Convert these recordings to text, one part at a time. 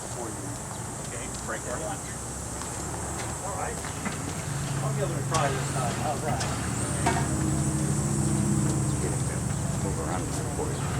that before you break for lunch. All right. I'll give it a try this time. How's that? Move around for you.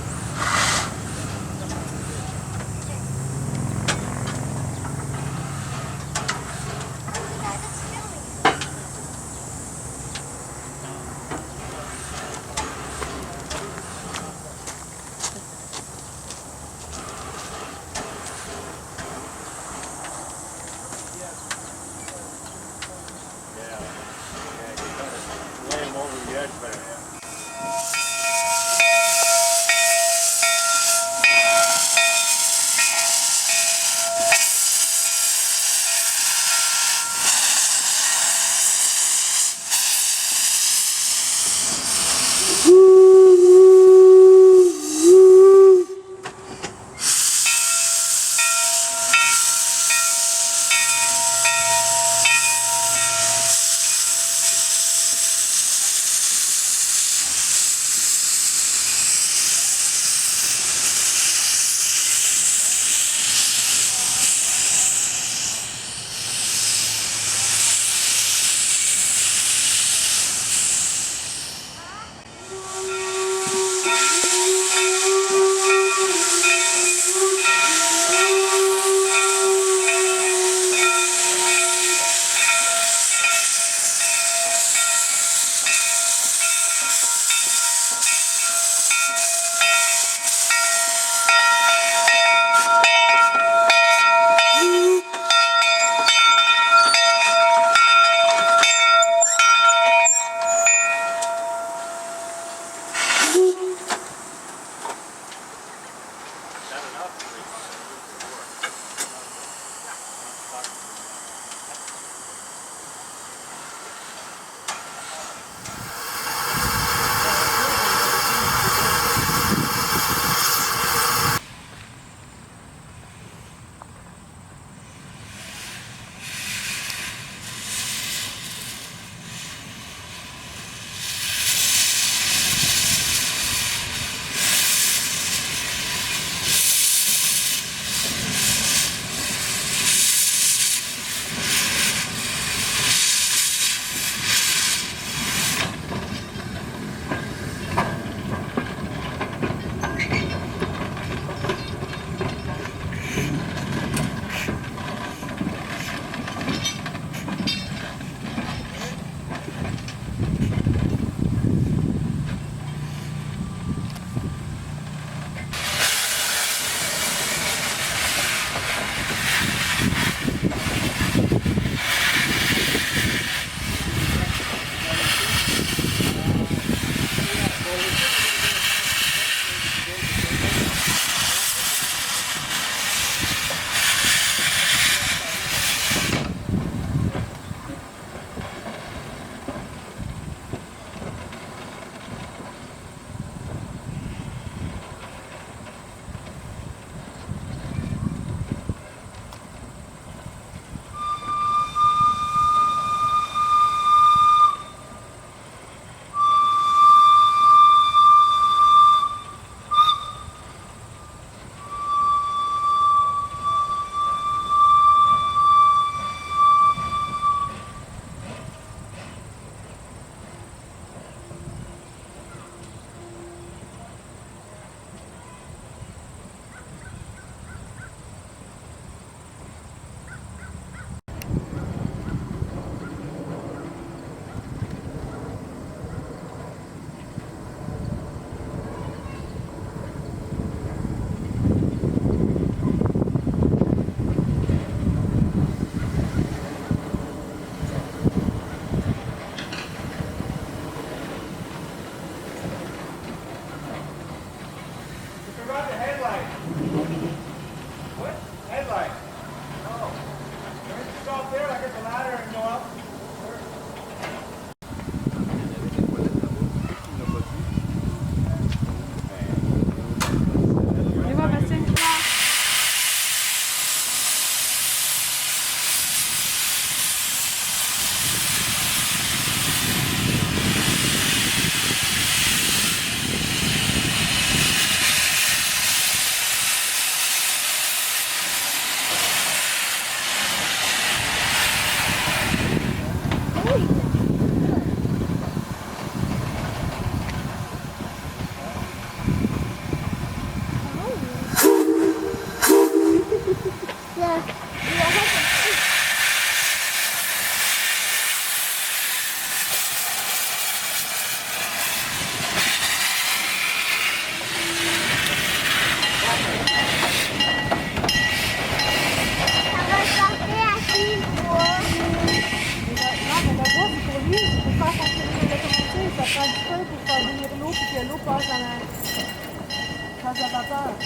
Estamos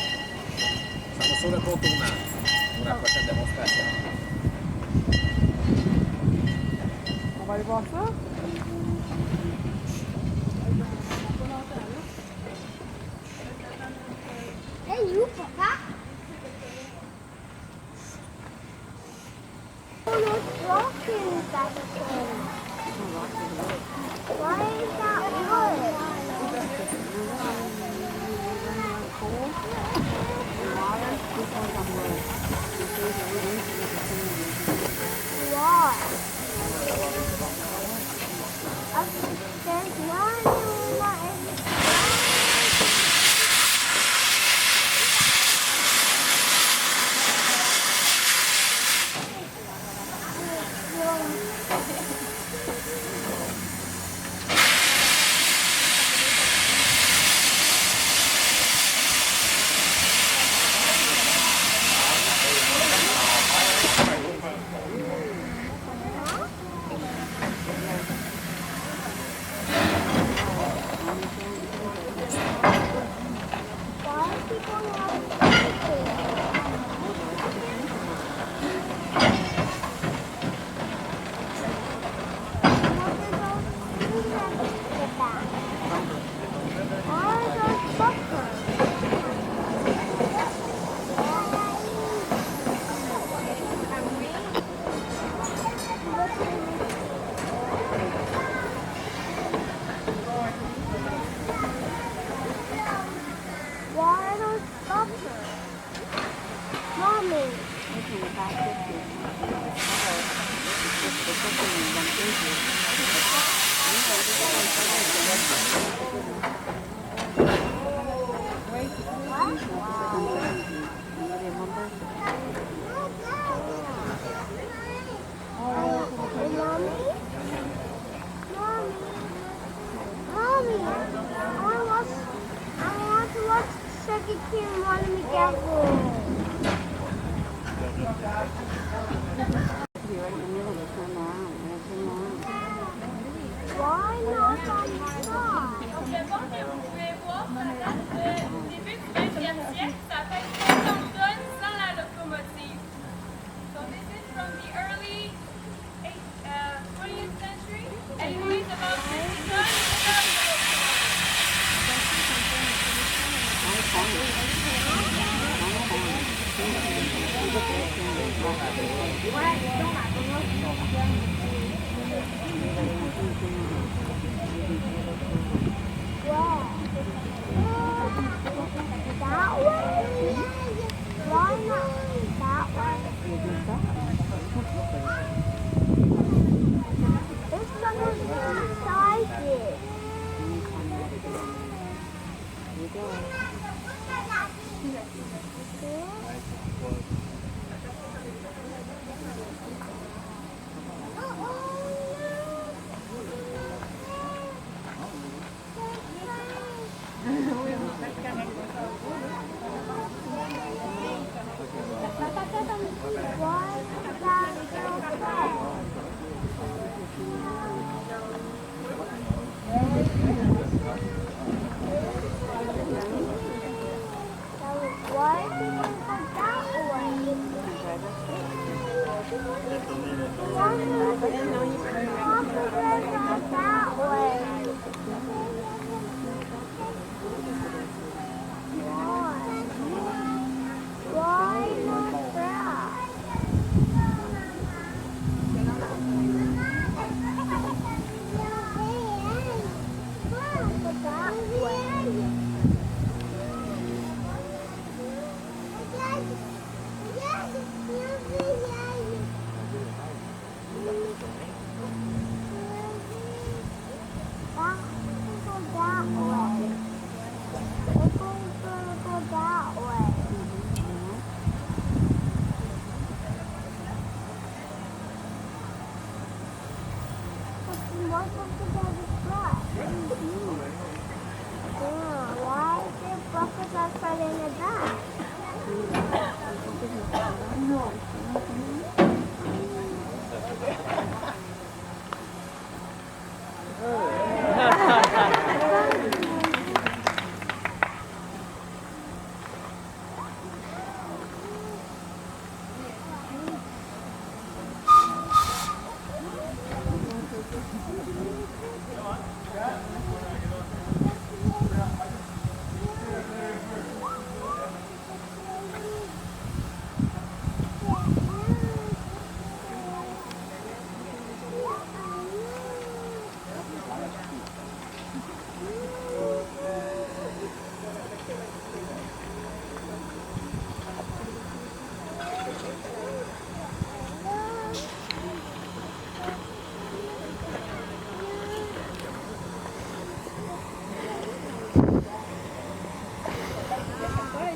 solo contra una cuestión de demostración. On va aller voir ça. Hey, you, Papa. Oh, it's rocking that thing. Why is that wood? Why? There's one Why not on top? Donc le pont que vous pouvez voir, ça date du début du 20e siècle. Ça fait 50 tonnes sans la locomotive. So this is from the early 20th century. And it weighs about 50 tons without the That way? Why not that way? This one is two-sided.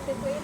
Diese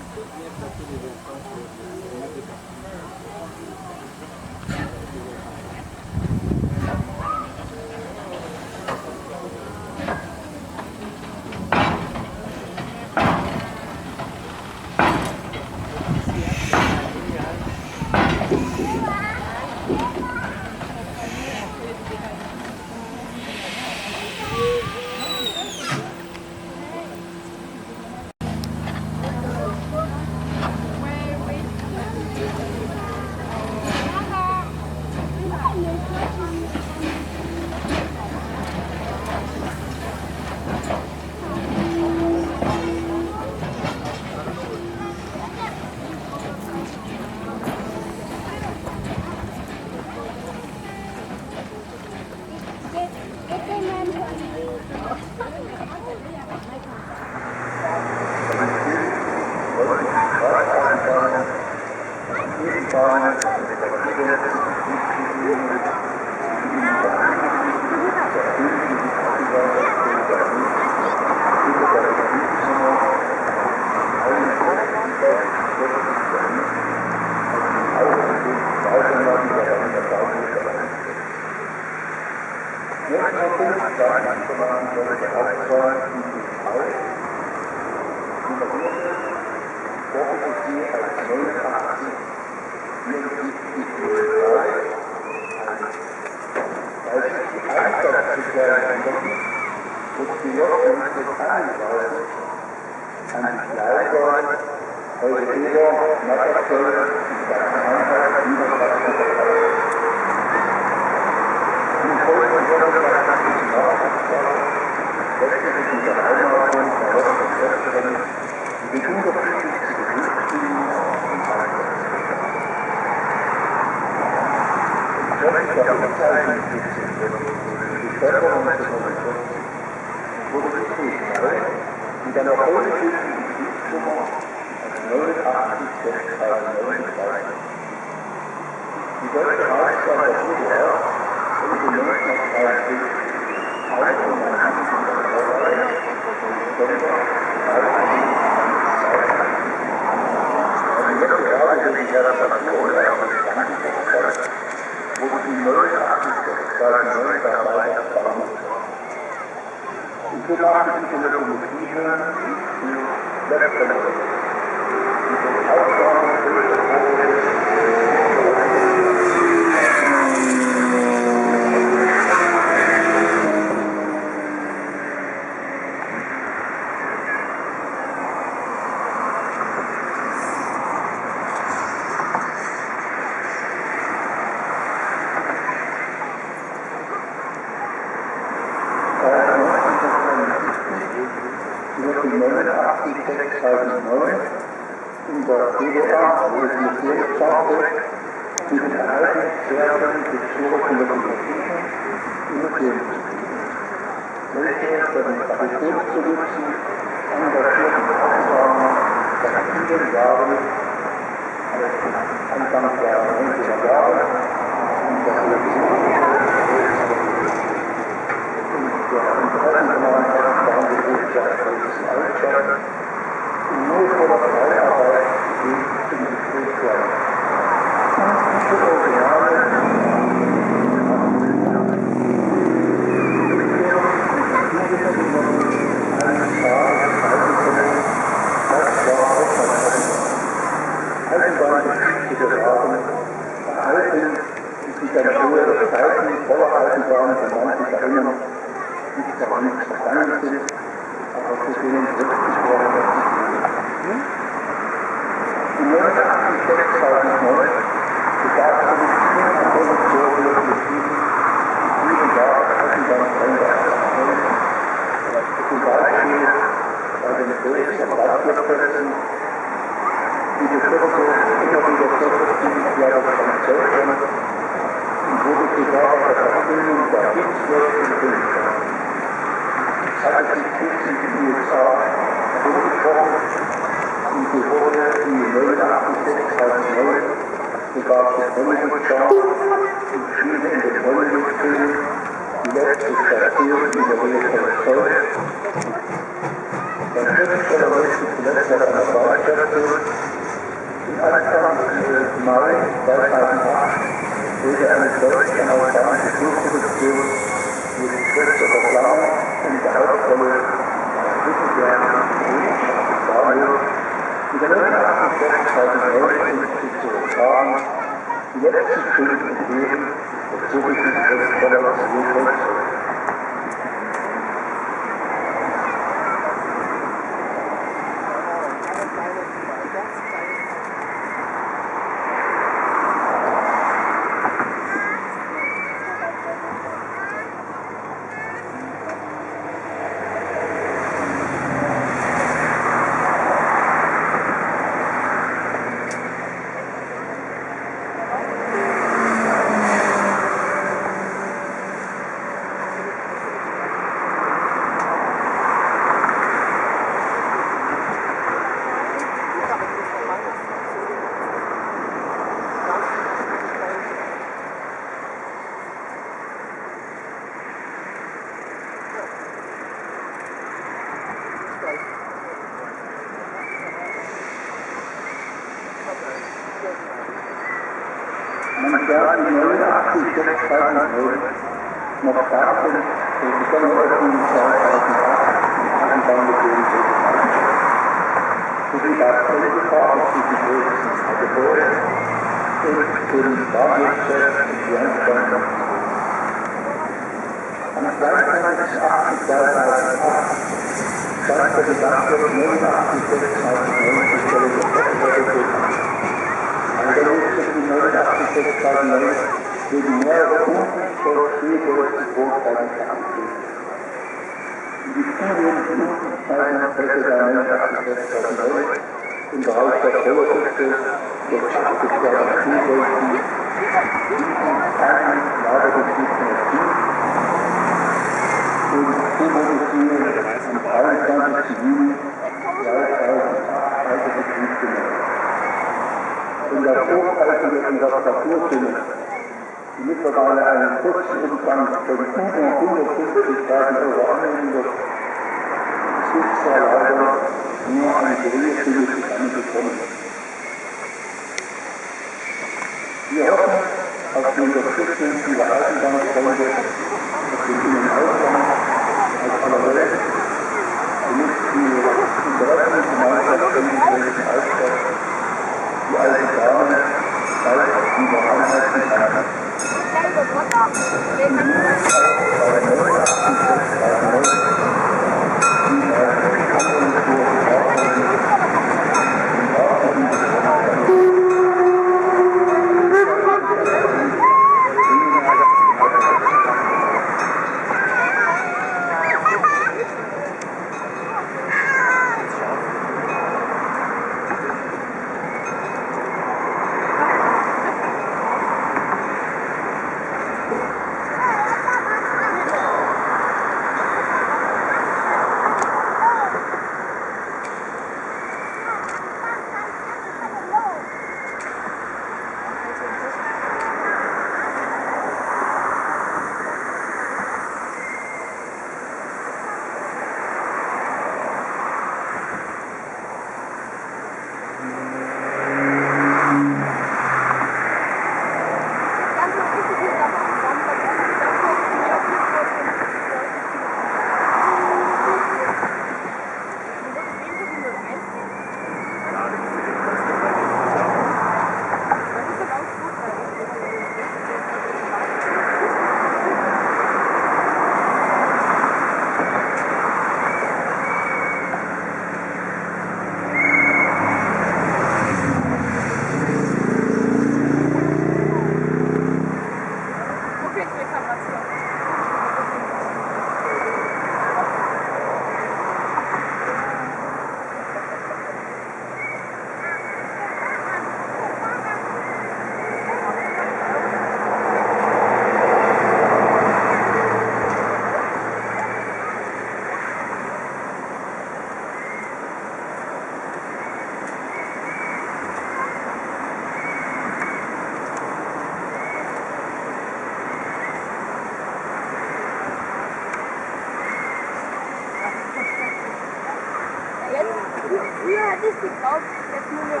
ist die Frau. Jetzt nur mehr.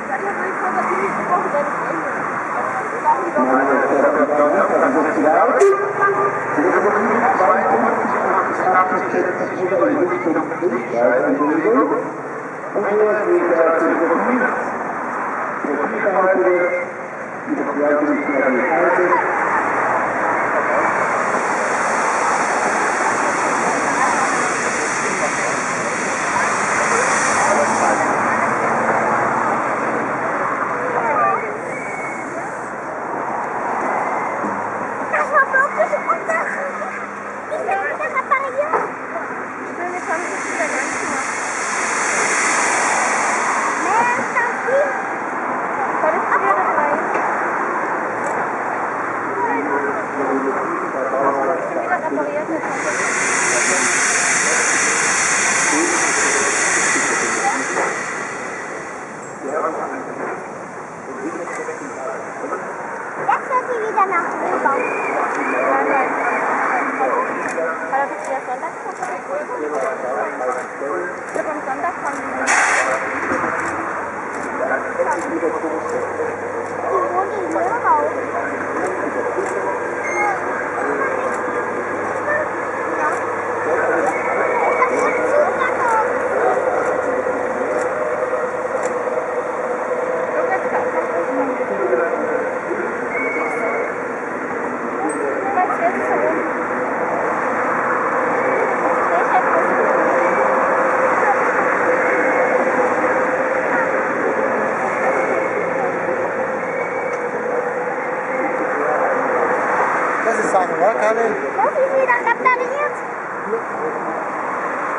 Das ist ja so, dass die nicht gebrochen werden.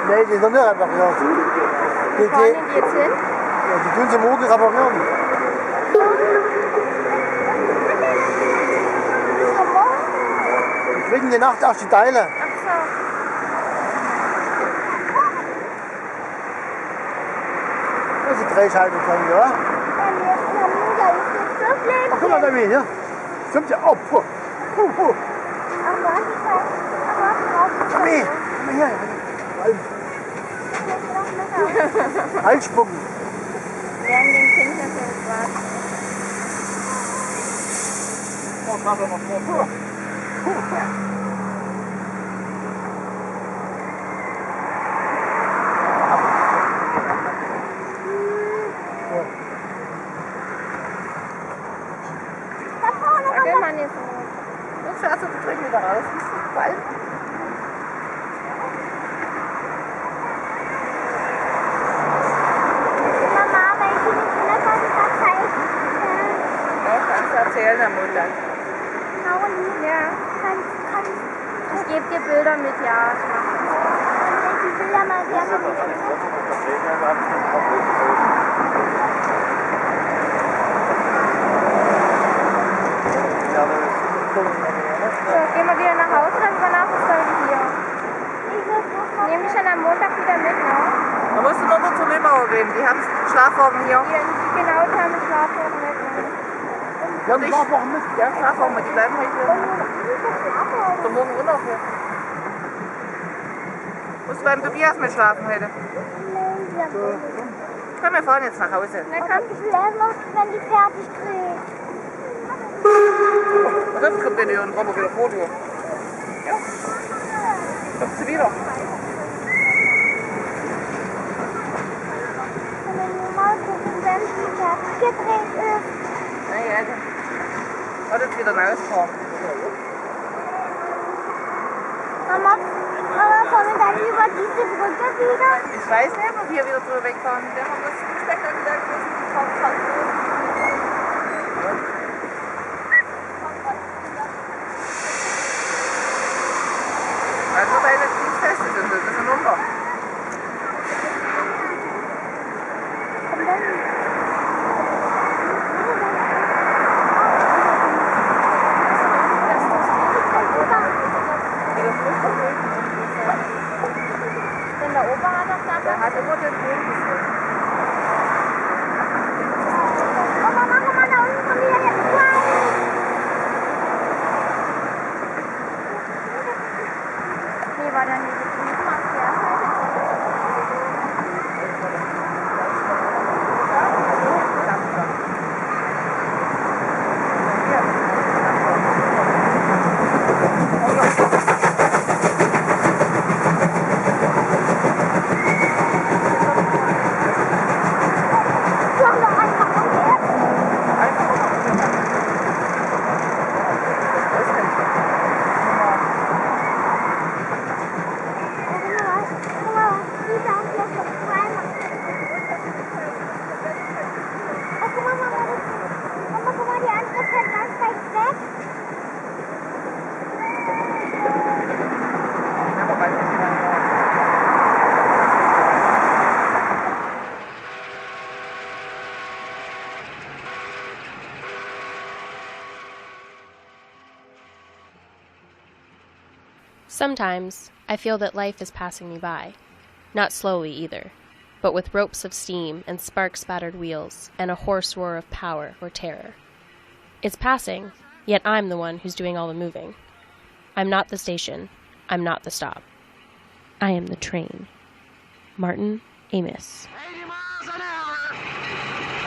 Nee, die sind nicht repariert. Die Fahren die jetzt hin? Ja, die tun sie morgen reparieren. Die kriegen die Nacht erst die Teile. Ach so. Das ist die Drehscheibe dran, ja? Ach, guck mal da wie, ja? Stimmt ja. Oh, puh. Puh. Komm her. Komm her. Einspucken. Wir haben den Kind dafür gebracht. Oh, mach doch noch vor. Da kann man jetzt Das schaut so gut wieder raus. Das ist so bald. Erzählen der Mutter. Ja. Ich gebe dir Bilder mit, ja. Ich die Bilder mal gerne mit. So, gehen wir wieder nach Hause, dann übernachtest du hier. Nehme ich dann am Montag wieder mit, ne? Da musst du noch zur Limauer gehen. Die haben Schlafwagen hier. Genau, die haben einen Schlafwagen mit, ne? Wir haben Schlafwagen mit. Ja, Schlafwagen mit. Die bleiben heute hier. So morgen Urlaub hier. Musst du beim Tobias mit schlafen heute? Komm, wir fahren jetzt nach Hause. Na komm, ich will erst noch, wenn die fertig kriegt. Und jetzt kommt der Leon Robber wieder vor dir. Ja. Kommt sie wieder. Wenn wir mal gucken, wenn sie fertig gedreht ist. Ja, dann hat jetzt wieder rausfahren. Mama, kommen wir dann über diese Brücke wieder? Ich weiß nicht, ob wir wieder drüber wegfahren. Wir haben das Stecker wieder gerissen. Also bei der Dienstfest ist das ist ein Nummer. Denn der Opa hat doch da. Der hat immer den Weg gesehen. Sometimes I feel that life is passing me by, not slowly either, but with ropes of steam and spark-spattered wheels and a hoarse roar of power or terror. It's passing, yet I'm the one who's doing all the moving. I'm not the station. I'm not the stop. I am the train. Martin Amis. 80 miles an hour,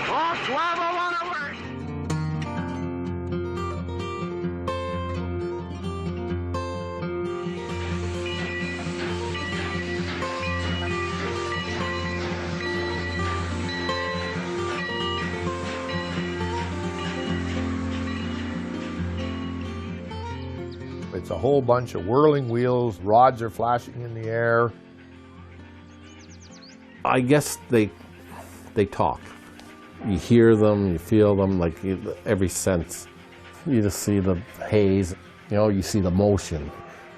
or 1201 alert. It's a whole bunch of whirling wheels, rods are flashing in the air. I guess they talk. You hear them, you feel them, like every sense. You just see the haze, you see the motion.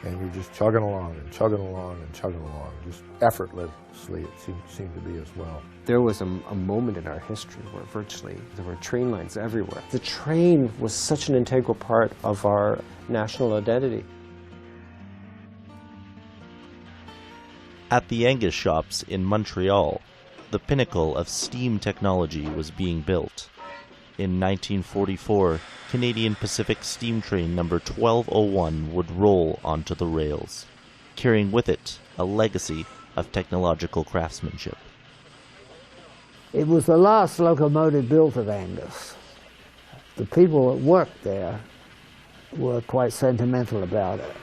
And you're just chugging along and chugging along and chugging along, just effortlessly it seemed to be as well. There was a moment in our history where virtually there were train lines everywhere. The train was such an integral part of our national identity. At the Angus shops in Montreal, the pinnacle of steam technology was being built. In 1944, Canadian Pacific Steam Train number 1201 would roll onto the rails, carrying with it a legacy of technological craftsmanship. It was the last locomotive built at Angus. The people that worked there were quite sentimental about it.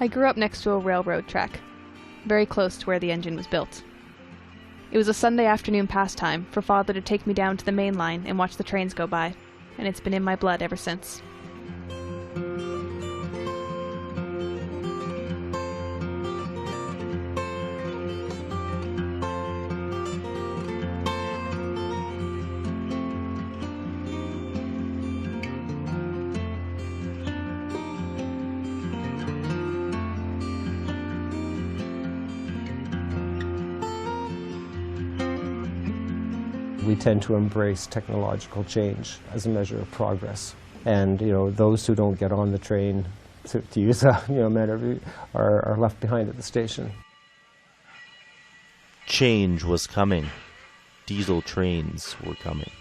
I grew up next to a railroad track, very close to where the engine was built. It was a Sunday afternoon pastime for Father to take me down to the main line and watch the trains go by, and it's been in my blood ever since. We tend to embrace technological change as a measure of progress. And, those who don't get on the train, to use a metaphor, are left behind at the station. Change was coming. Diesel trains were coming.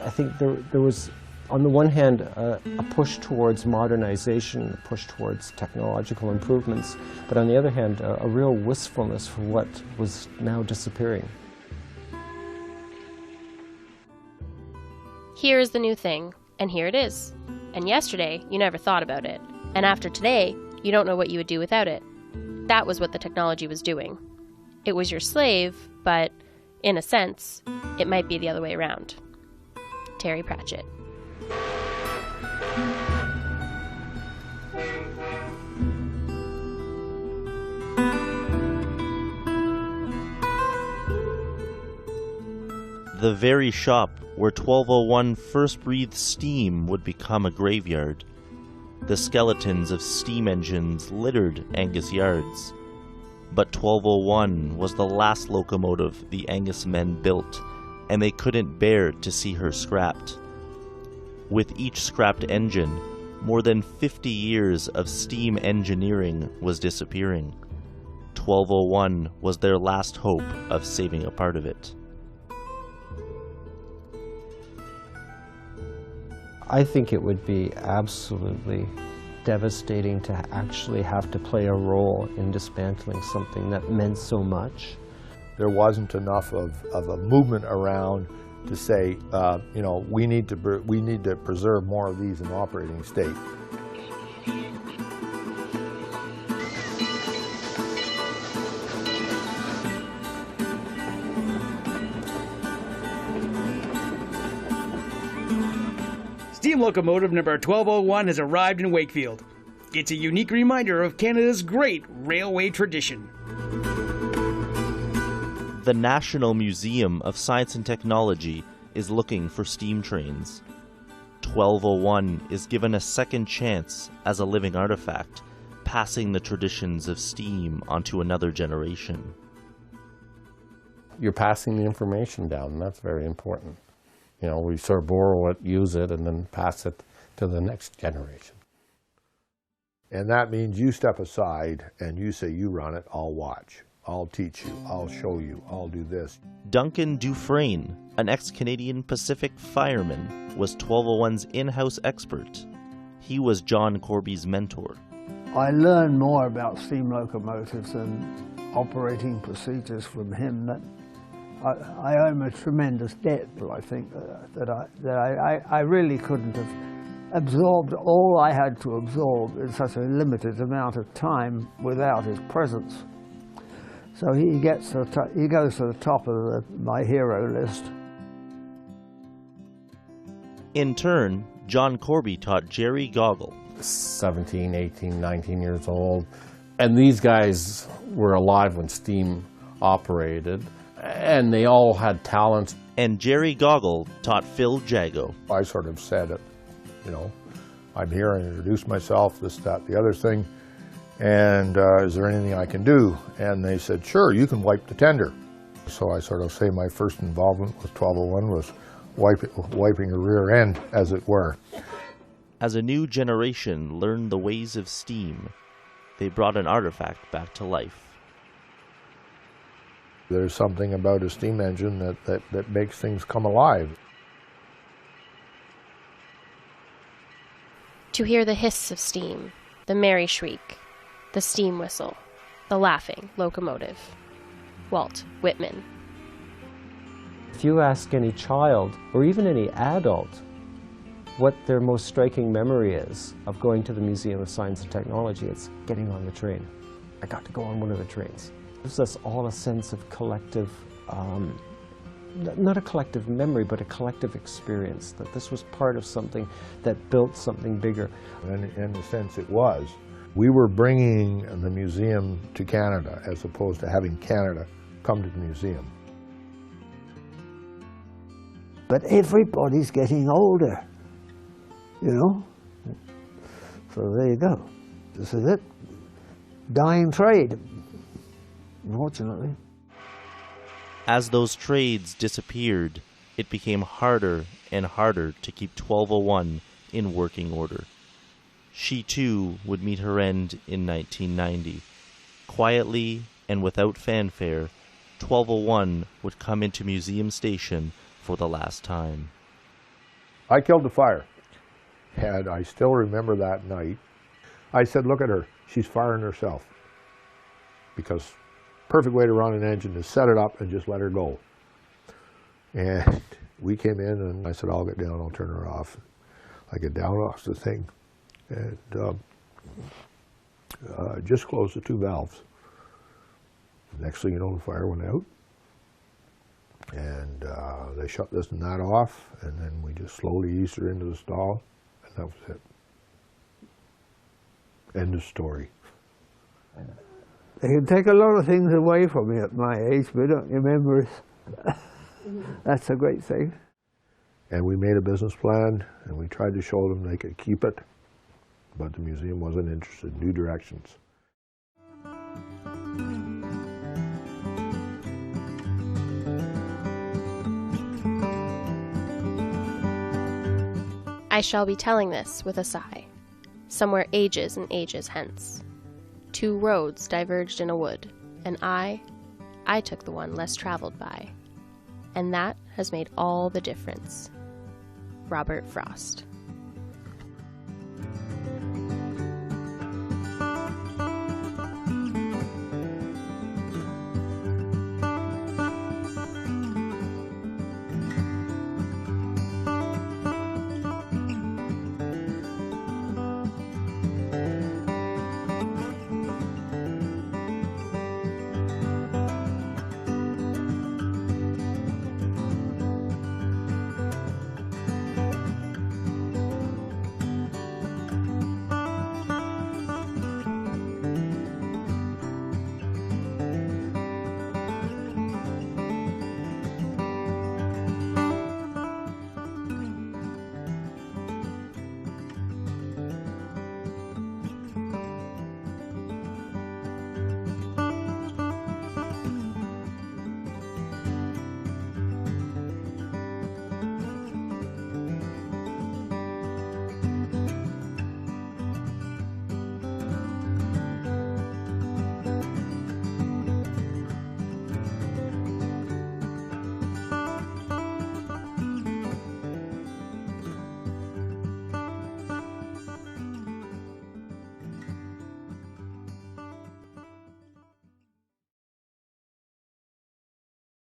I think there was, on the one hand, a push towards modernization, a push towards technological improvements, but on the other hand, a real wistfulness for what was now disappearing. Here is the new thing, and here it is. And yesterday, you never thought about it. And after today, you don't know what you would do without it. That was what the technology was doing. It was your slave, but, in a sense, it might be the other way around. Terry Pratchett. The very shop where 1201 first breathed steam would become a graveyard. The skeletons of steam engines littered Angus yards. But 1201 was the last locomotive the Angus men built, and they couldn't bear to see her scrapped. With each scrapped engine, more than 50 years of steam engineering was disappearing. 1201 was their last hope of saving a part of it. I think it would be absolutely devastating to actually have to play a role in dismantling something that meant so much. There wasn't enough of a movement around to say, we need to preserve more of these in operating state. Steam Locomotive number 1201 has arrived in Wakefield. It's a unique reminder of Canada's great railway tradition. The National Museum of Science and Technology is looking for steam trains. 1201 is given a second chance as a living artifact, passing the traditions of steam onto another generation. You're passing the information down, and that's very important. You know, we sort of borrow it, use it, and then pass it to the next generation. And that means you step aside and you say, you run it, I'll watch. I'll teach you, I'll show you, I'll do this. Duncan Dufresne, an ex-Canadian Pacific fireman, was 1201's in-house expert. He was John Corby's mentor. I learned more about steam locomotives and operating procedures from him that I owe him a tremendous debt, but I think that I really couldn't have absorbed all I had to absorb in such a limited amount of time without his presence. So he goes to the top of my hero list. In turn, John Corby taught Jerry Goggle. 17, 18, 19 years old. And these guys were alive when steam operated, and they all had talents. And Jerry Goggle taught Phil Jago. I sort of said it, you know, I'm here, and introduced myself, this, that, the other thing, and is there anything I can do? And they said, sure, you can wipe the tender. So I sort of say my first involvement with 1201 was wiping a rear end, as it were. As a new generation learned the ways of steam, they brought an artifact back to life. There's something about a steam engine that makes things come alive. To hear the hiss of steam, the merry shriek, the steam whistle, the laughing locomotive. Walt Whitman. If you ask any child, or even any adult, what their most striking memory is of going to the Museum of Science and Technology, it's getting on the train. I got to go on one of the trains. It gives us all a sense of collective, not a collective memory, but a collective experience, that this was part of something that built something bigger. And in a sense it was. We were bringing the museum to Canada as opposed to having Canada come to the museum. But everybody's getting older, you know? So there you go. This is it. Dying trade, unfortunately. As those trades disappeared, it became harder and harder to keep 1201 in working order. She too would meet her end in 1990. Quietly and without fanfare, 1201 would come into Museum Station for the last time. I killed the fire, and I still remember that night. I said, look at her, she's firing herself. Because perfect way to run an engine is set it up and just let her go. And we came in and I said, I'll get down, I'll turn her off. I get down off the thing and just closed the two valves. Next thing you know, the fire went out. And they shut this and that off, and then we just slowly eased her into the stall, and that was it. End of story. They can take a lot of things away from me at my age, but don't remember it. That's a great thing. And we made a business plan, and we tried to show them they could keep it, but the museum wasn't interested. New directions. I shall be telling this with a sigh, somewhere ages and ages hence. Two roads diverged in a wood, and I took the one less traveled by. And that has made all the difference. Robert Frost.